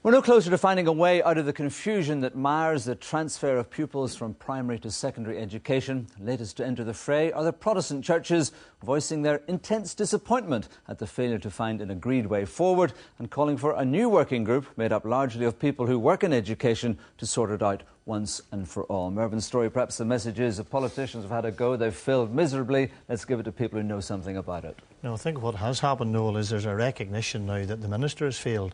We're no closer to finding a way out of the confusion that mars the transfer of pupils from primary to secondary education. Latest to enter the fray are the Protestant churches voicing their intense disappointment at the failure to find an agreed way forward and calling for a new working group made up largely of people who work in education to sort it out once and for all. Mervyn, Storey, perhaps the message is that politicians have had a go, they've failed miserably. Let's give it to people who know something about it. No, I think what has happened, Noel, is there's a recognition now that the minister has failed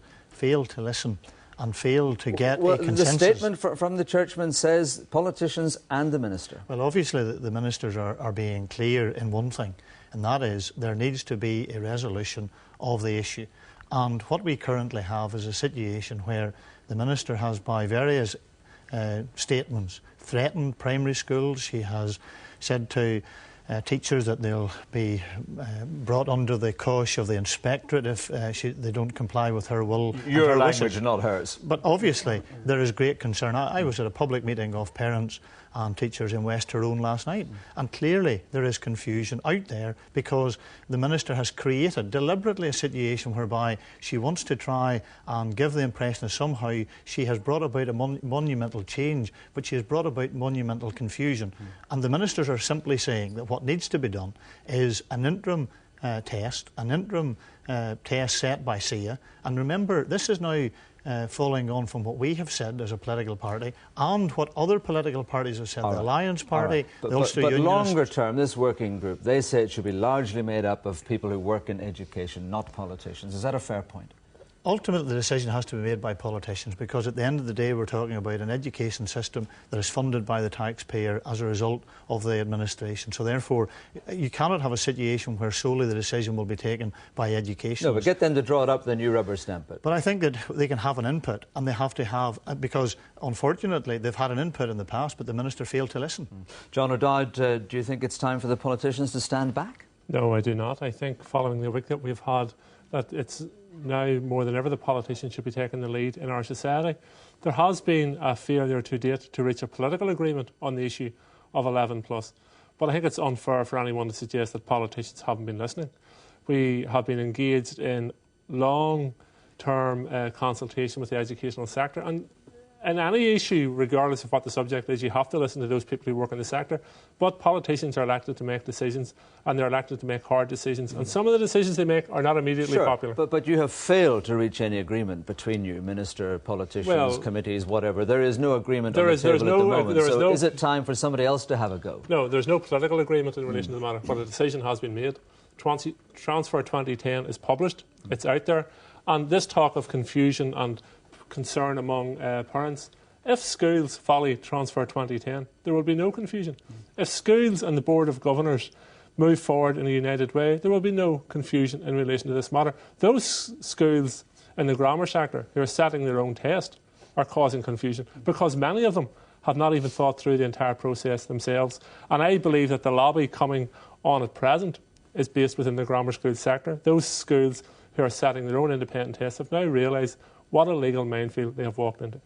to listen and failed to get a consensus. The statement from the churchman says politicians and the minister. Well, obviously the ministers are being clear in one thing, and that is there needs to be a resolution of the issue. And what we currently have is a situation where the minister has, by various statements, threatened primary schools. She has said to teachers that they'll be brought under the cosh of the inspectorate if they don't comply with her will. Your language, not hers. But obviously there is great concern. I was at a public meeting of parents and teachers in West Tyrone last night, and clearly there is confusion out there because the minister has created deliberately a situation whereby she wants to try and give the impression that somehow she has brought about a monumental change, but she has brought about monumental confusion. And the ministers are simply saying that what needs to be done is an interim test set by SIA. And remember, this is now following on from what we have said as a political party and what other political parties have said, the Alliance Party, the Ulster Unionists. But longer term, this working group, they say it should be largely made up of people who work in education, not politicians. Is that a fair point? Ultimately, the decision has to be made by politicians because at the end of the day we're talking about an education system that is funded by the taxpayer as a result of the administration. So therefore, you cannot have a situation where solely the decision will be taken by education. No, but get them to draw it up, then you rubber stamp it. But I think that they can have an input, and they have to have, because unfortunately they've had an input in the past, but the minister failed to listen. John O'Dowd, do you think it's time for the politicians to stand back? No, I do not. I think following the week that we've had, that it's now more than ever the politicians should be taking the lead in our society. There has been a failure to date to reach a political agreement on the issue of 11+, but I think it's unfair for anyone to suggest that politicians haven't been listening. We have been engaged in long-term consultation with the educational sector, and in any issue, regardless of what the subject is, you have to listen to those people who work in the sector. But politicians are elected to make decisions, and they're elected to make hard decisions. And some of the decisions they make are not immediately popular. But you have failed to reach any agreement between you, minister, politicians, committees, whatever. There is no agreement on the table at the moment. So is it time for somebody else to have a go? No, there's no political agreement in relation to the matter, but a decision has been made. Transfer 2010 is published. It's out there. And this talk of confusion and concern among parents, if schools follow Transfer 2010, there will be no confusion. If schools and the Board of Governors move forward in a united way, there will be no confusion in relation to this matter. Those schools in the grammar sector who are setting their own test are causing confusion because many of them have not even thought through the entire process themselves. And I believe that the lobby coming on at present is based within the grammar school sector. Those schools who are setting their own independent tests have now realised what a legal minefield they have walked into.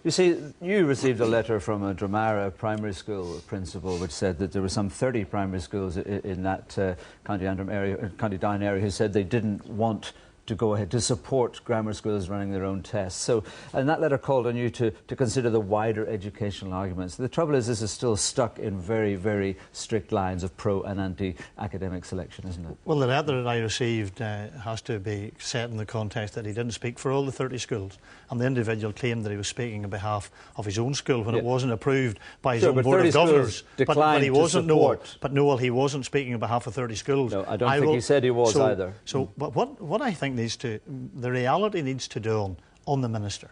You see, you received a letter from a Dramara primary school principal which said that there were some 30 primary schools in that County Antrim area, County Down area, who said they didn't want to go ahead to support grammar schools running their own tests. So, and that letter called on you to consider the wider educational arguments. The trouble is this is still stuck in very, very strict lines of pro and anti-academic selection, isn't it? Well, the letter that I received has to be set in the context that he didn't speak for all the 30 schools, and the individual claimed that he was speaking on behalf of his own school when it wasn't approved by his own Board of Governors. But he wasn't, Noel, he wasn't speaking on behalf of 30 schools. No, I don't think he said he was either. So, but what I think the reality needs to dawn on the minister.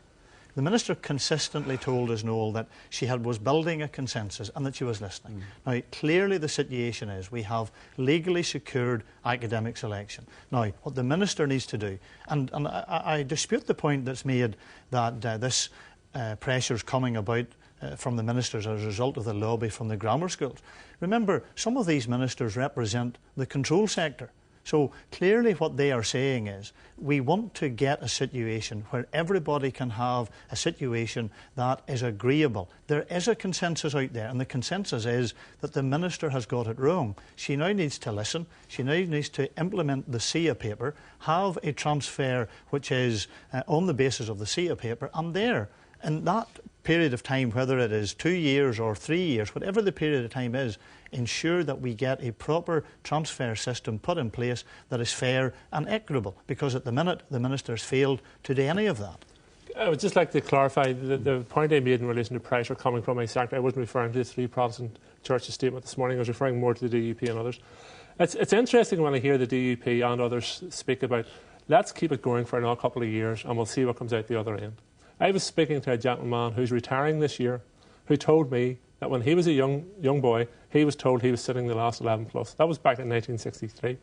The minister consistently told us, Noel, that she was building a consensus and that she was listening. Now, clearly the situation is we have legally secured academic selection. Now, what the minister needs to do, and I dispute the point that's made that this pressure is coming about from the ministers as a result of the lobby from the grammar schools. Remember, some of these ministers represent the control sector. So clearly what they are saying is we want to get a situation where everybody can have a situation that is agreeable. There is a consensus out there, and the consensus is that the Minister has got it wrong. She now needs to listen. She now needs to implement the SIA paper, have a transfer which is on the basis of the SIA paper, and there, in that period of time, whether it is 2 years or 3 years, whatever the period of time is, ensure that we get a proper transfer system put in place that is fair and equitable, because at the minute the Minister has failed to do any of that. I would just like to clarify the point I made in relation to pressure coming from my sector. I wasn't referring to the three Protestant churches statement this morning. I was referring more to the DUP and others. It's interesting when I hear the DUP and others speak about, let's keep it going for another couple of years and we'll see what comes out the other end. I was speaking to a gentleman who's retiring this year who told me that when he was a young boy, he was told he was sitting the last 11 plus. That was back in 1963.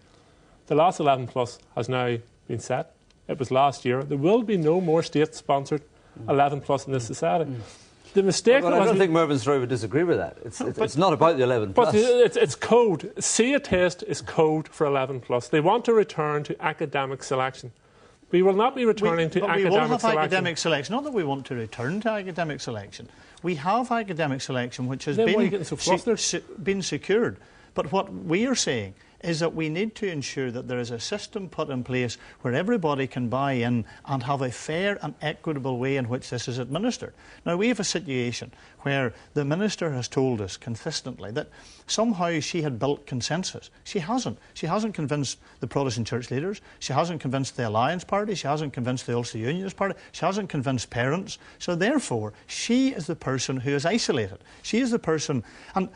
The last 11 plus has now been set. It was last year. There will be no more state-sponsored 11 plus in this society. The mistake. But I don't think Mervyn Storey would disagree with that. It's not about the 11 plus. But it's code. SIA test is code for 11 plus. They want to return to academic selection. We will not be returning to academic selection. We will have academic selection. Not that we want to return to academic selection. We have academic selection which has been secured. But what we are saying is that we need to ensure that there is a system put in place where everybody can buy in and have a fair and equitable way in which this is administered. Now, we have a situation where the Minister has told us consistently that somehow she had built consensus. She hasn't. She hasn't convinced the Protestant church leaders. She hasn't convinced the Alliance Party. She hasn't convinced the Ulster Unionist Party. She hasn't convinced parents. So therefore, she is the person who is isolated. She is the person... and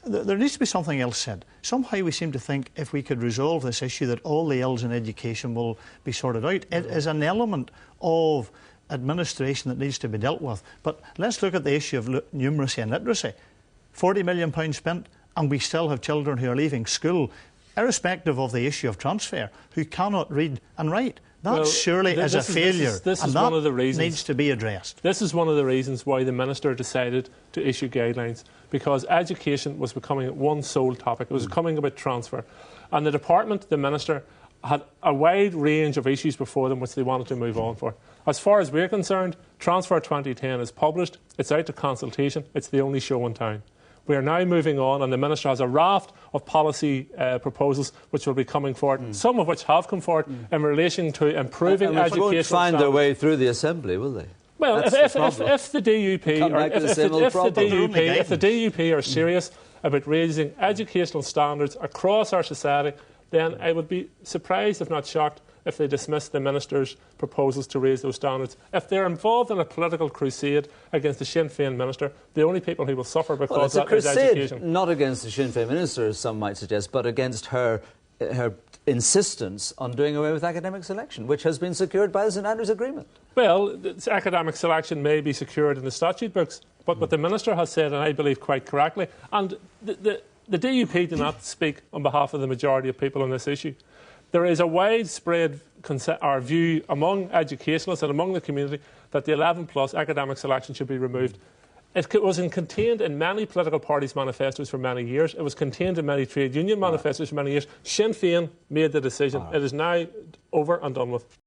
there needs to be something else said. Somehow we seem to think if we could resolve this issue that all the ills in education will be sorted out. It is an element of administration that needs to be dealt with. But let's look at the issue of numeracy and literacy. £40 million spent, and we still have children who are leaving school, irrespective of the issue of transfer, who cannot read and write. That surely is a failure, and that one of the reasons, needs to be addressed. This is one of the reasons why the Minister decided to issue guidelines, because education was becoming one sole topic. It was becoming about transfer. And the Department, the Minister, had a wide range of issues before them which they wanted to move on for. As far as we're concerned, Transfer 2010 is published, it's out to consultation, it's the only show in town. We are now moving on, and the Minister has a raft of policy proposals which will be coming forward, some of which have come forward in relation to improving education. They won't find their way through the Assembly, will they? Well, if the DUP are serious about raising educational standards across our society, then I would be surprised, if not shocked, if they dismiss the Minister's proposals to raise those standards. If they're involved in a political crusade against the Sinn Féin Minister, the only people who will suffer because of that is education. Not against the Sinn Féin Minister, as some might suggest, but against her insistence on doing away with academic selection, which has been secured by the St Andrews Agreement. Well, academic selection may be secured in the statute books, but what the Minister has said, and I believe quite correctly, and the DUP do not speak on behalf of the majority of people on this issue. There is a widespread view among educationalists and among the community that the 11 plus academic selection should be removed. It was contained in many political parties' manifestos for many years. It was contained in many trade union manifestos for many years. Sinn Féin made the decision. It is now over and done with.